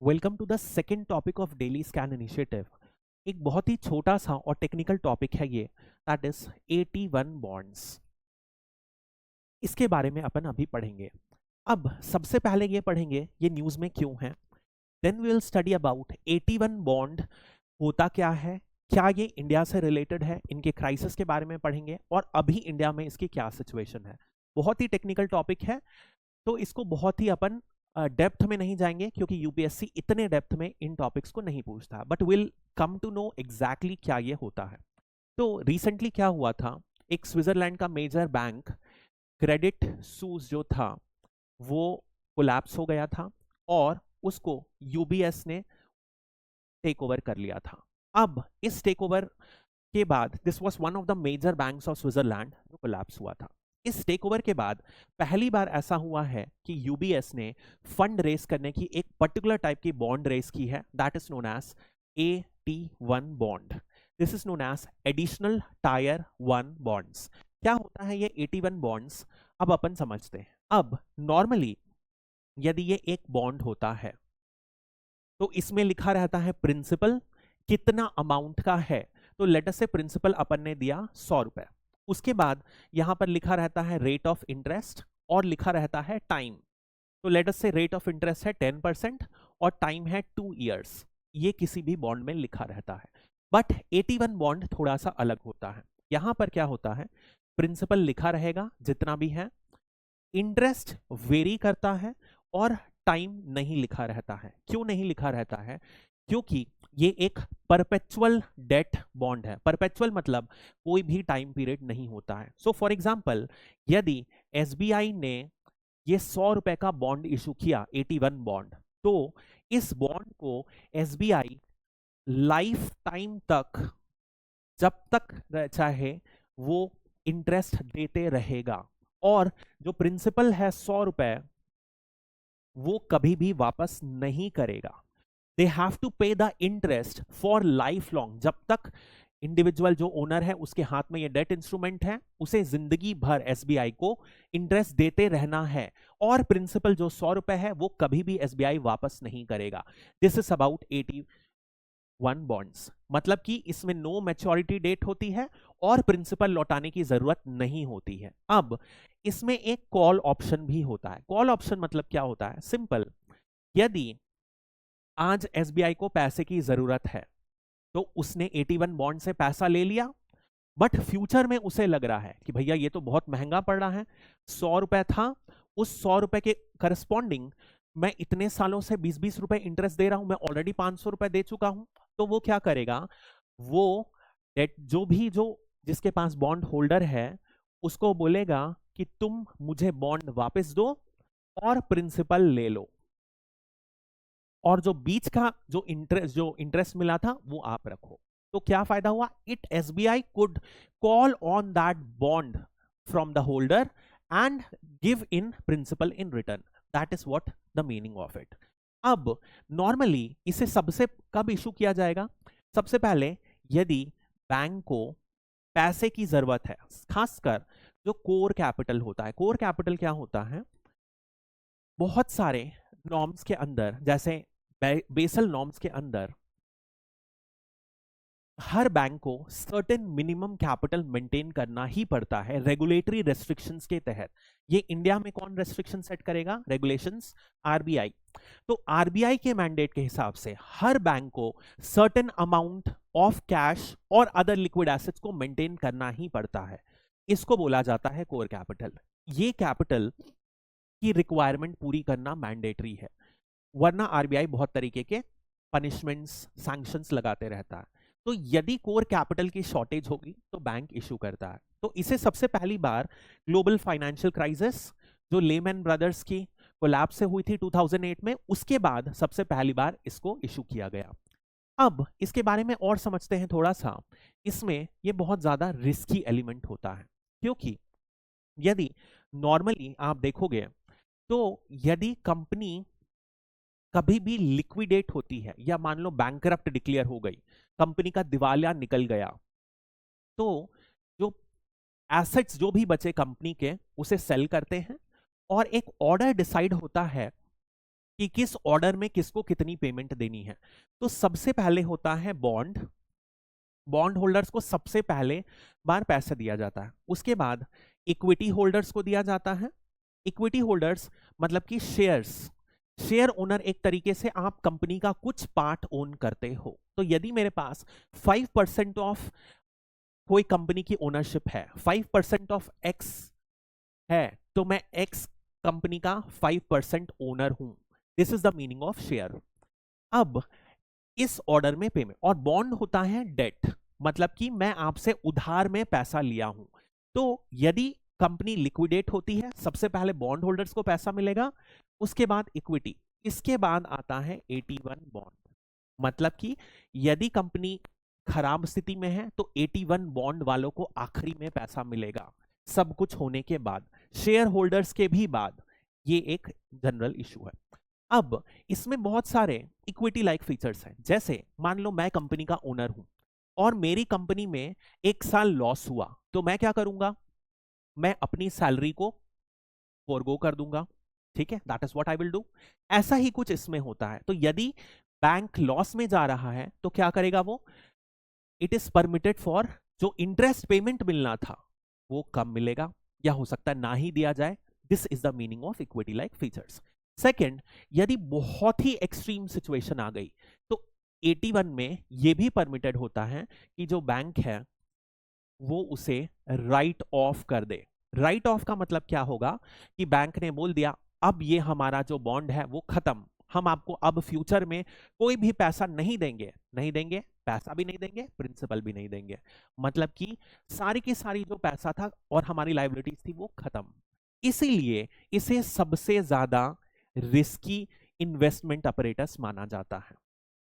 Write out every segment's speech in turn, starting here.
Welcome to the second topic of daily scan initiative. एक बहुत ही छोटा सा और टेक्निकल टॉपिक है ये, दैट इज 81 बॉन्ड्स। इसके बारे में अपन अभी पढ़ेंगे। अब सबसे पहले ये पढ़ेंगे ये न्यूज़ में क्यों है, then we will study about 81 bond होता क्या है, क्या ये इंडिया से रिलेटेड है, इनके क्राइसिस के बारे में पढ़ेंगे और अभी इंडिया में इसकी क्या सिचुएशन है। बहुत ही टेक्निकल टॉपिक है, तो इसको बहुत ही अपन डेप्थ में नहीं जाएंगे क्योंकि यूपीएससी इतने डेप्थ में इन टॉपिक्स को नहीं पूछता, but will come to know exactly क्या ये होता है। तो रिसेंटली क्या हुआ था, एक स्विट्जरलैंड का मेजर बैंक क्रेडिट सूज जो था वो कोलैप्स हो गया था और उसको यूबीएस ने टेक ओवर कर लिया था। अब इस टेक ओवर के बाद this was one of the major banks of Switzerland जो कोलैप्स हुआ था। इस टेक ओवर के बाद पहली बार ऐसा हुआ है कि यूबीएस ने फंड रेस करने की एक पर्टिकुलर टाइप की बॉन्ड रेस की है, that is known as AT1 bond. This is known as additional tier 1 bonds. क्या होता है ये 81 बॉन्ड्स, अब अपन समझते हैं। अब नॉर्मली यदि ये एक बॉन्ड होता है तो इसमें लिखा रहता है प्रिंसिपल कितना अमाउंट का है, तो लेट अस से प्रिंसिपल अपन ने दिया 100 रुपए। उसके बाद यहां पर लिखा रहता है रेट ऑफ इंटरेस्ट और लिखा रहता है टाइम। तो लेट अस से रेट ऑफ इंटरेस्ट है 10% और टाइम है 2 इयर्स। ये किसी भी बॉन्ड में लिखा रहता है, बट 81 बॉन्ड थोड़ा सा अलग होता है। यहां पर क्या होता है, प्रिंसिपल लिखा रहेगा जितना भी है, इंटरेस्ट वेरी करता है और टाइम नहीं लिखा रहता है। क्यों नहीं लिखा रहता है, क्योंकि ये एक परपेचुअल डेट बॉन्ड है। परपेचुअल मतलब कोई भी टाइम पीरियड नहीं होता है। सो फॉर एग्जांपल यदि एसबीआई ने ये 100 रुपए का बॉन्ड इशू किया 81 बॉन्ड, तो इस बॉन्ड को एसबीआई लाइफ टाइम तक जब तक चाहे वो इंटरेस्ट देते रहेगा और जो प्रिंसिपल है 100 रुपए वो कभी भी वापस नहीं करेगा। दे हैव टू पे the interest for life long. जब तक इंडिविजुअल जो ओनर है उसके हाथ में ये डेट इंस्ट्रूमेंट है, उसे जिंदगी भर एसबीआई को इंटरेस्ट देते रहना है और प्रिंसिपल जो 100 रुपए है वो कभी भी एसबीआई वापस नहीं करेगा। This is about 81 bonds. मतलब कि इसमें नो मैच्योरिटी डेट होती है और प्रिंसिपल लौटाने की जरूरत नहीं होती है। अब इसमें एक कॉल ऑप्शन भी होता है। कॉल ऑप्शन मतलब क्या होता है, सिंपल, यदि आज एसबीआई को पैसे की जरूरत है तो उसने 81 बॉन्ड से पैसा ले लिया, बट फ्यूचर में उसे लग रहा है कि भैया ये तो बहुत महंगा पड़ रहा है, 100 रुपए था, उस 100 रुपए के करस्पॉन्डिंग मैं इतने सालों से 20-20 रुपए इंटरेस्ट दे रहा हूं, मैं ऑलरेडी 500 रुपए दे चुका हूं। तो वो क्या करेगा, वो डेट जो जिसके पास बॉन्ड होल्डर है उसको बोलेगा कि तुम मुझे बॉन्ड वापस दो और प्रिंसिपल ले लो, और जो बीच का जो इंटरेस्ट मिला था वो आप रखो। तो क्या फायदा हुआ, it SBI could call on that bond from the holder and give in principle in return. That is what the meaning of it. अब नॉर्मली इसे सबसे कब इशू किया जाएगा, सबसे पहले यदि बैंक को पैसे की जरूरत है, खासकर जो कोर कैपिटल होता है। कोर कैपिटल क्या होता है, बहुत सारे नॉर्म्स के अंदर, जैसे बेसल नॉर्म्स के अंदर हर बैंक को सर्टेन मिनिमम कैपिटल मेंटेन करना ही पड़ता है रेगुलेटरी रेस्ट्रिक्शंस के तहत। ये इंडिया में कौन रेस्ट्रिक्शन सेट करेगा, रेगुलेशंस, आरबीआई। तो आरबीआई के मैंडेट के हिसाब से हर बैंक को सर्टेन अमाउंट ऑफ कैश और अदर लिक्विड एसेट्स को मेंटेन करना ही पड़ता है। इसको बोला जाता है कोर कैपिटल। ये कैपिटल की रिक्वायरमेंट पूरी करना मैंडेटरी है, वरना आरबीआई बहुत तरीके के पनिशमेंट्स, सैंक्शंस लगाते रहता है। तो यदि कोर कैपिटल की शॉर्टेज होगी तो बैंक इशू करता है। तो इसे सबसे पहली बार ग्लोबल फाइनेंशियल क्राइसिस जो लेमैन ब्रदर्स की कोलैप्स से हुई थी 2008 में, उसके बाद सबसे पहली बार इसको इशू किया गया। अब इसके बारे में और समझते हैं थोड़ा सा। इसमें ये बहुत ज्यादा रिस्की एलिमेंट होता है, क्योंकि यदि नॉर्मली आप देखोगे तो यदि कंपनी कभी भी लिक्विडेट होती है या मान लो बैंकरप्ट डिक्लेयर हो गई, कंपनी का दिवालिया निकल गया, तो जो एसेट्स जो भी बचे कंपनी के उसे सेल करते हैं और एक ऑर्डर डिसाइड होता है कि किस ऑर्डर में किसको कितनी पेमेंट देनी है। तो सबसे पहले होता है बॉन्ड, बॉन्ड होल्डर्स को सबसे पहले बार पैसा दिया जाता है। उसके बाद इक्विटी होल्डर्स को दिया जाता है। इक्विटी होल्डर्स मतलब कि शेयर्स, शेयर ओनर एक तरीके से आप कंपनी का कुछ पार्ट ओन करते हो। तो यदि मेरे पास 5% ऑफ कोई कंपनी की ओनरशिप है, 5% ऑफ एक्स है, तो मैं एक्स कंपनी का 5% ओनर हूं। This is the meaning of share. अब इस ऑर्डर में पेमेंट, और बॉन्ड होता है डेट, मतलब कि मैं आपसे उधार में पैसा लिया हूं। तो यदि कंपनी लिक्विडेट होती है, सबसे पहले बॉन्ड होल्डर्स को पैसा मिलेगा, उसके बाद इक्विटी, इसके बाद आता है 81 बॉन्ड। मतलब कि यदि कंपनी खराब स्थिति में है तो 81 बॉन्ड वालों को आखिरी में पैसा मिलेगा, सब कुछ होने के बाद, शेयर होल्डर्स के भी बाद। ये एक जनरल इशू है। अब इसमें बहुत सारे इक्विटी लाइक फीचर्स हैं। जैसे मान लो मैं कंपनी का ओनर हूं और मेरी कंपनी में एक साल लॉस हुआ, तो मैं क्या करूंगा, मैं अपनी सैलरी को फोरगो कर दूंगा। ठीक है, that is what I will do. ऐसा ही कुछ इसमें होता है। तो यदि बैंक लॉस में जा रहा है तो क्या करेगा वो, इट इज परमिटेड फॉर, जो इंटरेस्ट पेमेंट मिलना था वो कम मिलेगा, या हो सकता है ना ही दिया जाए। This is the meaning of equity like features. Second, यदि बहुत ही एक्सट्रीम सिचुएशन आ गई तो 81 में यह भी परमिटेड होता है कि जो बैंक है वो उसे राइट ऑफ कर दे। राइट ऑफ का मतलब क्या होगा कि बैंक ने बोल दिया अब ये हमारा जो बॉन्ड है वो खत्म, हम आपको अब फ्यूचर में कोई भी पैसा नहीं देंगे, नहीं देंगे, पैसा भी नहीं देंगे, प्रिंसिपल भी नहीं देंगे। मतलब कि सारी की सारी जो पैसा था और हमारी लायबिलिटीज थी वो खत्म। इसीलिए इसे सबसे ज्यादा रिस्की इन्वेस्टमेंट ऑपरेटर्स माना जाता है।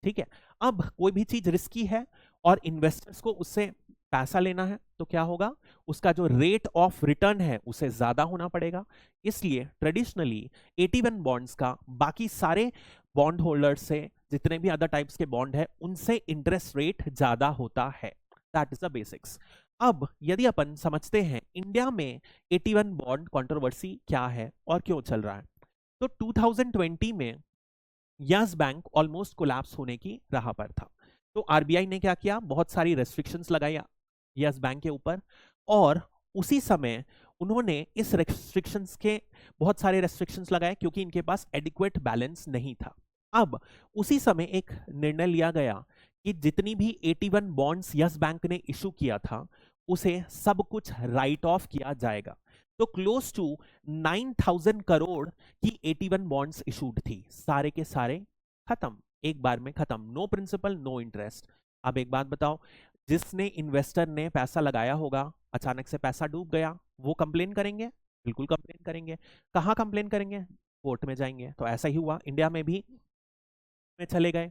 ठीक है, अब कोई भी चीज रिस्की है और इन्वेस्टर्स को उससे पैसा लेना है तो क्या होगा, उसका जो रेट ऑफ रिटर्न है उसे ज्यादा होना पड़ेगा। इसलिए ट्रेडिशनली 81 बॉन्ड्स का बाकी सारे बॉन्ड होल्डर्स से, जितने भी अदर टाइप्स के बॉन्ड है, उनसे इंटरेस्ट रेट ज्यादा होता है। That is the basics. अब यदि अपन समझते हैं इंडिया में 81 बॉन्ड कंट्रोवर्सी क्या है और क्यों चल रहा है, तो 2020 में यस बैंक ऑलमोस्ट कोलैप्स होने की राह पर था। तो आरबीआई ने क्या किया, बहुत सारी रेस्ट्रिक्शंस लगाई यस बैंक के ऊपर, और उसी समय उन्होंने इस रेस्ट्रिक्शंस के बहुत सारे रेस्ट्रिक्शंस लगाए क्योंकि इनके पास एडिक्वेट बैलेंस नहीं था। अब उसी समय एक निर्णय लिया गया कि जितनी भी 81 बॉन्ड्स यस बैंक ने इशू किया था उसे सब कुछ राइट ऑफ किया जाएगा। तो क्लोज टू 9,000 करोड़ की 81 बॉन्ड्स इशूड थी, सारे के सारे खत्म, एक बार में खत्म, नो प्रिंसिपल नो इंटरेस्ट। अब एक बात बताओ, जिसने इन्वेस्टर ने पैसा लगाया होगा, अचानक से पैसा डूब गया, वो कंप्लेन करेंगे, बिल्कुल कंप्लेन करेंगे। कहाँ कंप्लेन करेंगे, कोर्ट में जाएंगे। तो ऐसा ही हुआ, इंडिया में भी में चले गए,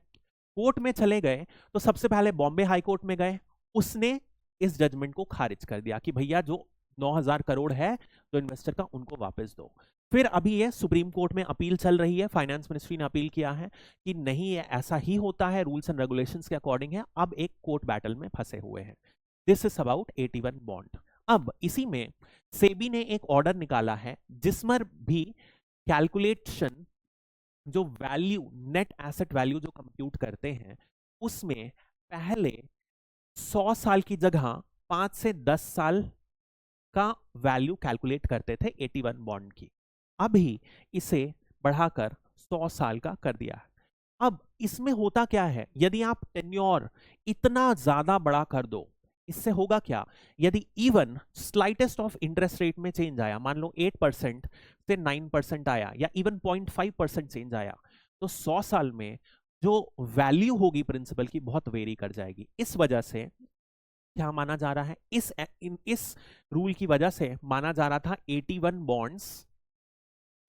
कोर्ट में चले गए। तो सबसे पहले बॉम्बे हाई कोर्ट में गए, उसने इस जजमेंट को खारिज कर दिया कि भैया जो 9,000 करोड़ है जो इन्वेस्टर का, उनको वापस दो। फिर अभी ये सुप्रीम कोर्ट में अपील चल रही है, फाइनेंस मिनिस्ट्री ने अपील किया है कि नहीं ये ऐसा ही होता है, रूल्स एंड रेगुलेशंस के अकॉर्डिंग है। अब एक कोर्ट बैटल में फंसे हुए हैं। This is about 81 bond. अब इसी में सेबी ने एक ऑर्डर निकाला है जिसमें भी कैलकुलेशन, जो वैल्यू, नेट एसेट वैल्यू जो कंप्यूट करते हैं, उसमें पहले 100 साल की जगह 5 से 10 साल का वैल्यू कैलकुलेट करते थे 81 बॉन्ड की। अभी इसे बढ़ाकर 100 साल का कर दिया है। अब इसमें होता क्या है, यदि आप टेन्योर इतना ज्यादा बड़ा कर दो, इससे होगा क्या, यदि even slightest of interest rate में चेंज आया, मान लो 8% से 9% आया, या इवन 0.5% चेंज आया, तो 100 साल में जो वैल्यू होगी प्रिंसिपल की बहुत वेरी कर जाएगी। इस वजह से क्या माना जा रहा है, इस रूल की वजह से माना जा रहा था 81 बॉन्ड्स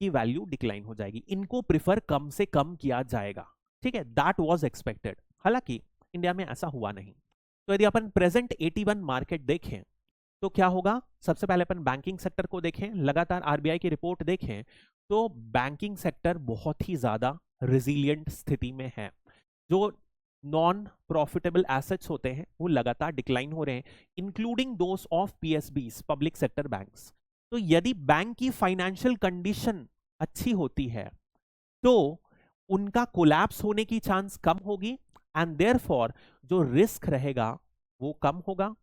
की वैल्यू डिक्लाइन हो जाएगी, इनको प्रिफर कम से कम किया जाएगा। ठीक है, दैट वाज एक्सपेक्टेड। हालांकि इंडिया में ऐसा हुआ नहीं। तो यदि अपन प्रेजेंट 81 मार्केट देखें तो क्या होगा, सबसे पहले अपन बैंकिंग सेक्टर को देखें, लगातार आरबीआई की रिपोर्ट देखें तो बैंकिंग सेक्टर बहुत ही ज्यादा रिजिलियंट स्थिति में है। जो नॉन प्रॉफिटेबल एसेट्स होते हैं वो लगातार डिक्लाइन हो रहे हैं, including those of PSBs, public sector banks. तो यदि बैंक की फाइनेंशियल कंडीशन अच्छी होती है तो उनका कोलैप्स होने की चांस कम होगी एंड देयरफॉर जो रिस्क रहेगा वो कम होगा।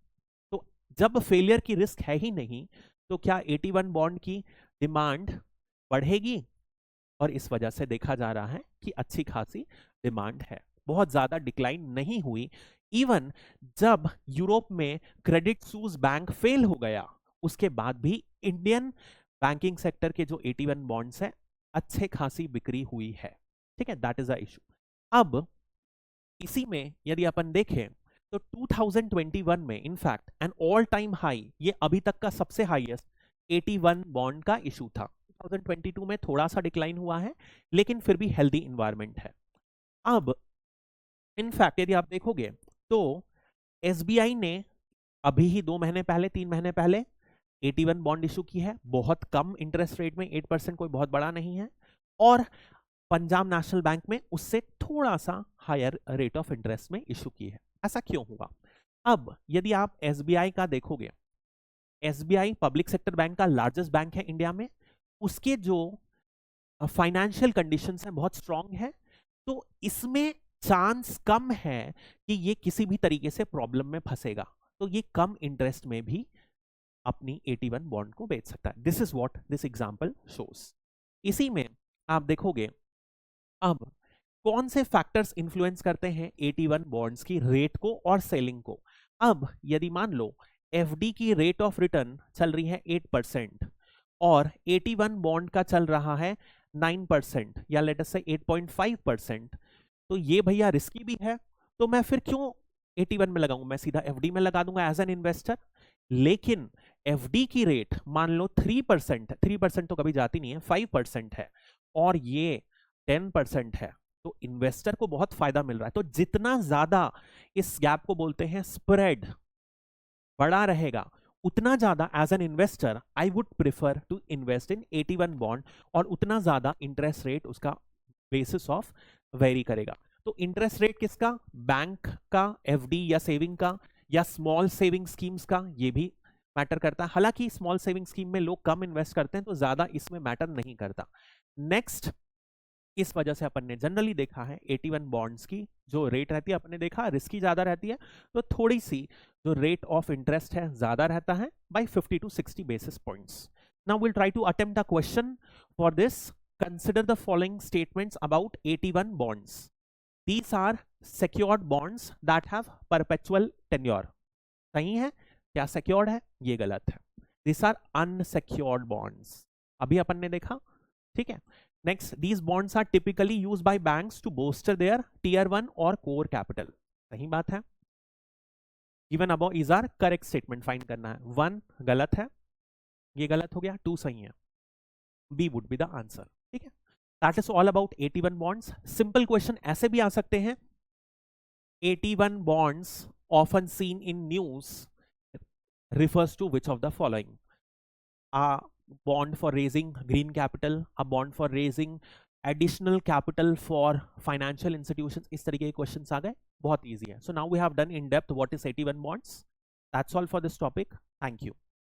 तो जब फेलियर की रिस्क है ही नहीं तो क्या 81 बॉन्ड की डिमांड बढ़ेगी? और इस वजह से देखा जा रहा है कि अच्छी खासी डिमांड है, बहुत ज्यादा डिक्लाइन नहीं हुई। इवन जब यूरोप में क्रेडिट सूज बैंक फेल हो गया उसके बाद भी इंडियन बैंकिंग सेक्टर के जो 81 बॉन्ड्स है अच्छे खासी बिक्री हुई है। ठीक है, दैट इज अ इशू। अब इसी में यदि अपन देखें तो 2021 में in fact an all time high, ये अभी तक का सबसे हाईएस्ट 81 बॉन्ड का इशू था। 2022 में थोड़ा सा डिक्लाइन हुआ है लेकिन फिर भी हेल्दी इन्वायरमेंट है। अब इनफैक्ट यदि आप देखोगे तो एसबीआई ने अभी ही 2 महीने पहले 3 महीने पहले 81 बॉन्ड इशू की है, बहुत कम इंटरेस्ट रेट में, 8% कोई बहुत बड़ा नहीं है। और पंजाब नेशनल बैंक में उससे थोड़ा सा हायर रेट ऑफ इंटरेस्ट में इशू की है। ऐसा क्यों हुआ? अब यदि आप एसबीआई का देखोगे, एसबीआई पब्लिक सेक्टर बैंक का लार्जेस्ट बैंक है इंडिया में, उसके जो फाइनेंशियल कंडीशंस हैं बहुत स्ट्रांग है, तो इसमें चांस कम है कि ये किसी भी तरीके से प्रॉब्लम में फंसेगा, तो ये कम इंटरेस्ट में भी अपनी 81 बॉन्ड को बेच सकता है। This is what this example shows. इसी में आप देखोगे अब कौन से फैक्टर्स इंफ्लुएंस करते हैं 81 बॉन्ड्स की रेट को और सेलिंग को। अब यदि मान लो एफडी की रेट ऑफ रिटर्न चल रही है 8% और 81 बॉन्ड का चल रहा है 9% या लेट अस से 8.5%, तो ये भैया रिस्की भी है, तो मैं फिर क्यों 81 में लगाऊं, मैं सीधा एफडी में लगा दूंगा एज एन इन्वेस्टर। लेकिन एफडी की रेट मान लो 3%, 3% तो कभी जाती नहीं है, 5% है और ये 10% है, तो इन्वेस्टर को बहुत फायदा मिल रहा है। तो जितना ज्यादा इस गैप को बोलते हैं स्प्रेड बड़ा रहेगा, उतना ज्यादा as an investor I would prefer to invest in 81 bond, और उतना ज्यादा इंटरेस्ट रेट उसका बेसिस ऑफ वेरी करेगा। तो इंटरेस्ट रेट किसका? बैंक का, एफडी या सेविंग का, या स्मॉल सेविंग स्कीम्स का, ये भी मैटर करता है। हालांकि स्मॉल सेविंग स्कीम में लोग कम इन्वेस्ट करते हैं तो ज्यादा इसमें मैटर नहीं करता। नेक्स्ट, इस वजह से अपन ने जनरली देखा है 81 बॉन्ड्स की जो रेट रहती है, अपन ने देखा रिस्की ज्यादा रहती है, तो थोड़ी सी जो रेट ऑफ इंटरेस्ट है ज्यादा रहता है bye 50 to 60 basis points. Now we'll try to attempt a question for this. Consider the following statements about 81 bonds. These are secured bonds that have perpetual tenure. सही है क्या? secured है, ये गलत है। These are unsecured bonds. अभी अपन ने देखा, ठीक है। Next, these bonds are typically used by banks to bolster their tier 1 और core capital. सही बात है। Given above is our correct statement, find करना है। 1 गलत है, ये गलत हो गया, 2 सही है, B would be the answer। ठीक है, that is all about 81 bonds। Simple question ऐसे भी आ सकते हैं, 81 bonds often seen in news refers to which of the following? A bond for raising green capital, a bond for raising additional capital for financial institutions। इस तरीके के questions आ गए, बहुत easy है। So now we have done in depth what is 81 bonds. That's all for this topic. Thank you.